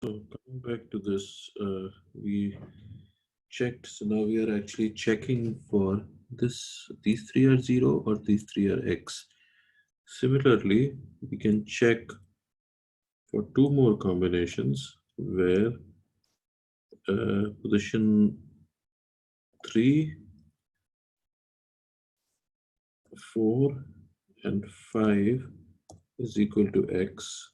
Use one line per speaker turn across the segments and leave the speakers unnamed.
So coming back to this, we checked. So now we are actually checking for this. These three are 0 or these three are X. Similarly, we can check for two more combinations where position 3, 4, and 5 is equal to X.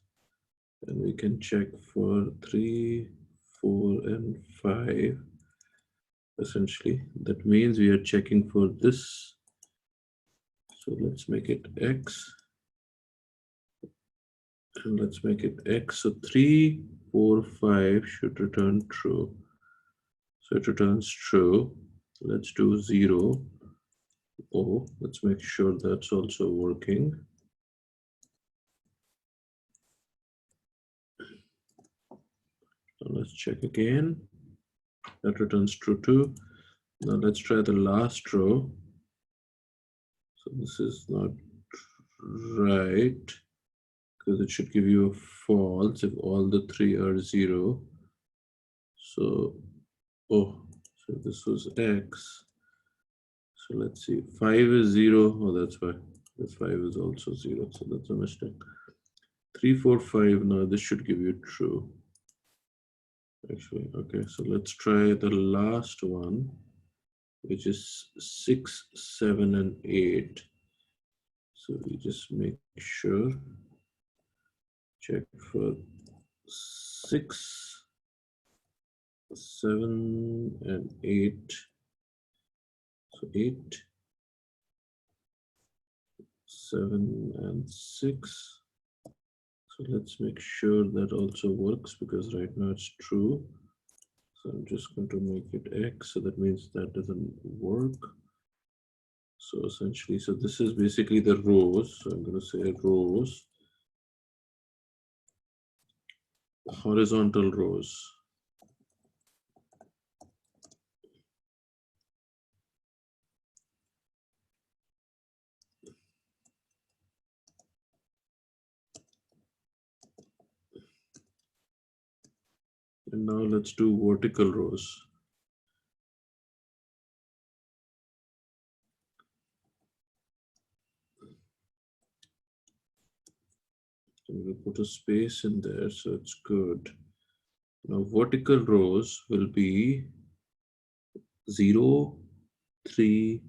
And we can check for 3, 4, and 5. Essentially, that means we are checking for this. So let's make it X. And let's make it X. So 3, 4, 5 should return true. So it returns true. Let's do 0. Oh, let's make sure that's also working. So let's check again. That returns true too. Now let's try the last row. So this is not right because it should give you a false if all the three are 0. So, oh, so this was X. So let's see, 5 is 0. Oh, that's why. This 5 is also 0. So that's a mistake. 3, 4, 5. Now this should give you true. Actually, okay. So let's try the last one, which is 6, 7, and 8. So we just make sure. Check for 6, 7, and 8. So 8, 7, and 6. So let's make sure that also works because right now it's true. So I'm just going to make it X. So that means that doesn't work. So essentially, so this is basically the rows. So I'm going to say rows, horizontal rows. And now let's do vertical rows. I'm going to put a space in there so it's good. Now vertical rows will be 0, 3,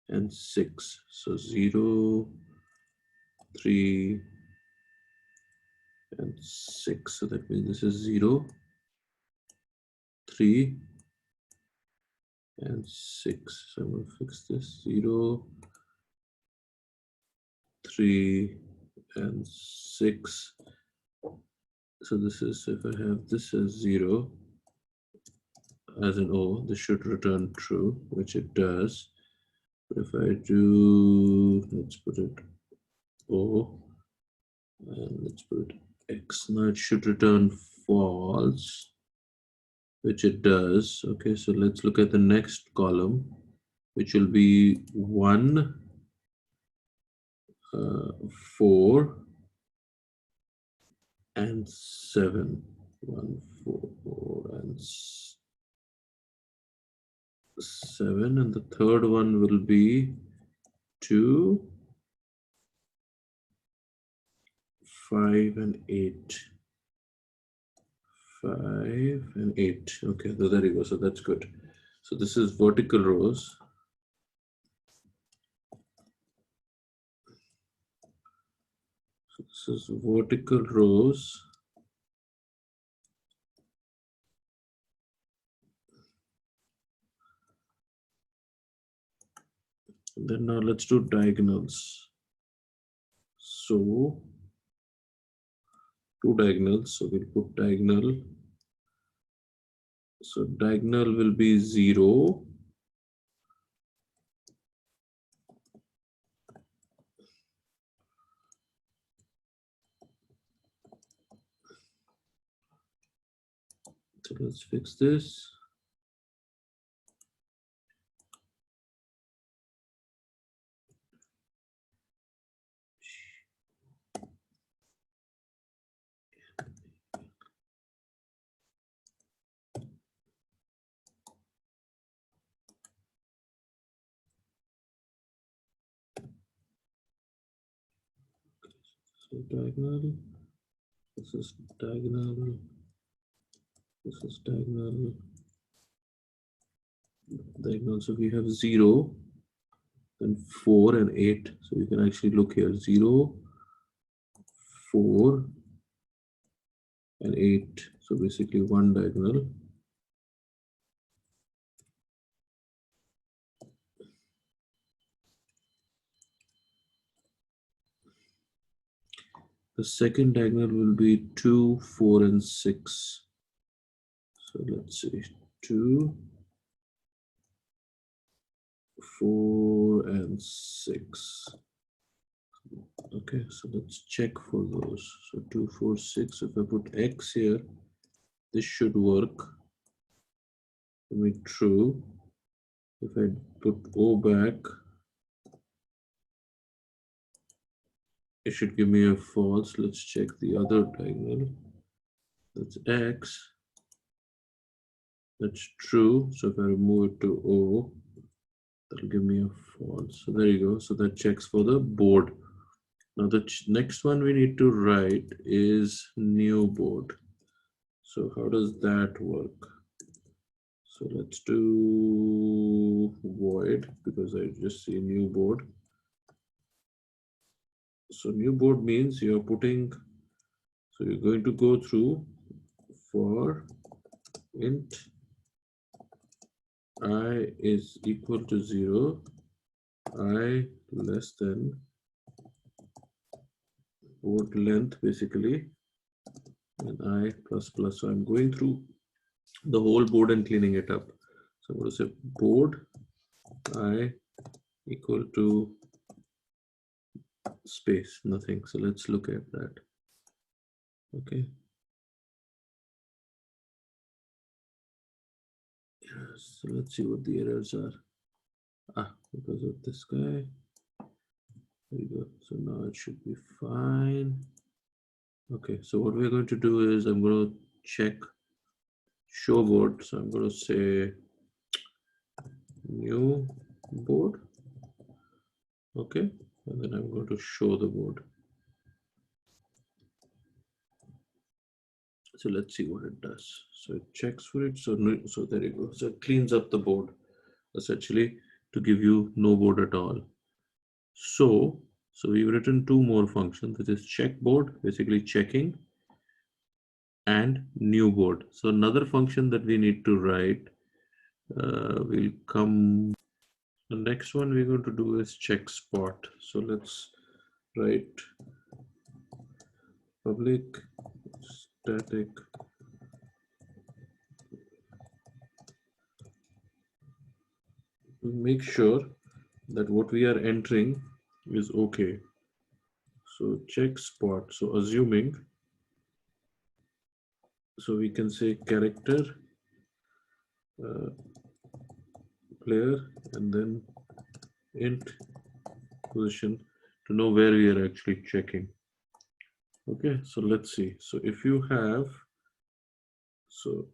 and 6. So 0, 3, and 6. So that means this is 0, 3, and 6. So I'm going to fix this 0, 3, and 6. So this is, if I have this as 0 as an O, this should return true, which it does. But if I do, let's put it O, and let's put it X, now it should return false, which it does. Okay, so let's look at the next column, which will be 1, 4, and 7. 1, 4, 4, and 7. And the third one will be 2, 5, and 8. 5 and 8. Okay, so there you go. So that's good. So this is vertical rows. So this is vertical rows. And then now let's do diagonals. So two diagonals. So we'll put diagonal. So diagonal will be 0. So let's fix this. diagonal, this is diagonal, this is diagonal, diagonal. So we have 0, then 4 and 8. So you can actually look here, 0, 4 and 8. So basically one diagonal. The second diagonal will be 2, 4 and 6. So let's see, 2, 4 and 6. Okay, so let's check for those. So 2, 4, 6. If I put X here, this should work. Let me true. If I put O back, it should give me a false. Let's check the other diagonal. That's X. That's true. So if I remove it to O, that'll give me a false. So there you go. So that checks for the board. Now the next one we need to write is new board. So how does that work? So let's do void because I just see new board. So new board means you're putting, so you're going to go through for int I is equal to 0, I less than board length basically, and I plus plus. So I'm going through the whole board and cleaning it up. So I'm going to say board I equal to space, nothing. So let's look at that. Okay. So let's see what the errors are. Because of this guy. There you go. So now it should be fine. Okay, so what we're going to do is I'm going to check show board. So I'm going to say new board. Okay, and then I'm going to show the board. So let's see what it does. So it checks for it. So there you go. So it cleans up the board essentially to give you no board at all. So we've written two more functions, which is check board, basically checking, and new board. So another function that we need to write will come. The next one we're going to do is check spot. So let's write public static to make sure that what we are entering is okay. So check spot. So assuming, so we can say character player and then int position to know where we are actually checking. Okay, so let's see. So if you have, so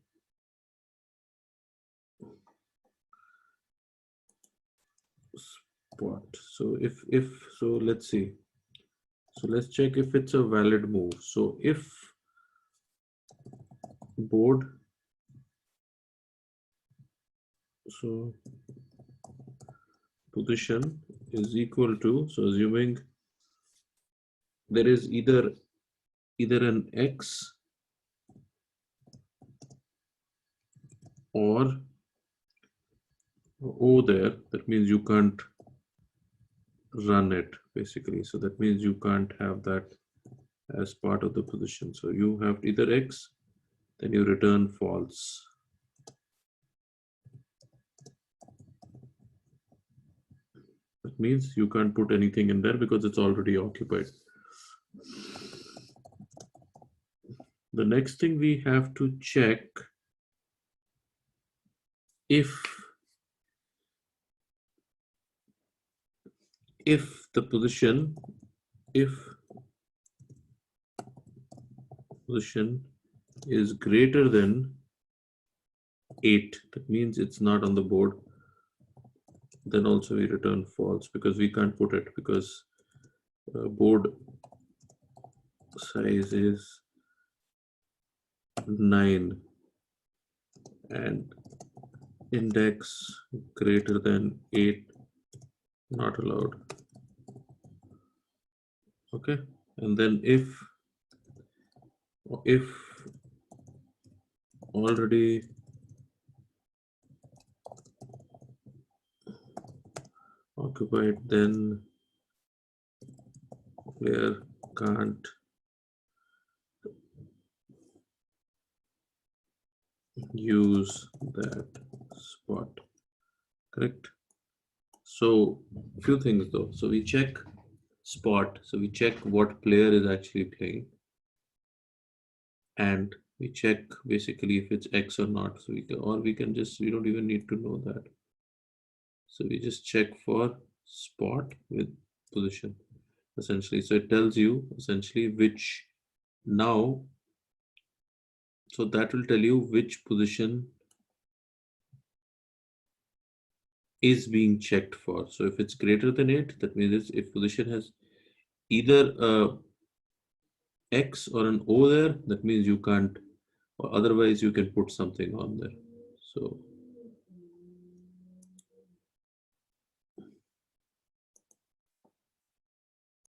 spot. So so let's see. So let's check if it's a valid move. So if board, so position is equal to, so assuming there is either an X or O there, that means you can't run it basically. So that means you can't have that as part of the position. So you have either X, then you return false. That means you can't put anything in there because it's already occupied. The next thing we have to check if the position, if position is greater than 8, that means it's not on the board, then also we return false because we can't put it because board size is 9 and index greater than 8, not allowed. Okay, and then if already occupied, then player can't use that spot. Correct. So few things though. So we check spot. So we check what player is actually playing, and we check basically if it's X or not. So we can just, we don't even need to know that. So we just check for spot with position essentially. So it tells you essentially which now. So that will tell you which position is being checked for. So if it's greater than 8, that means if position has either a X or an O there, that means you can't, or otherwise you can put something on there. So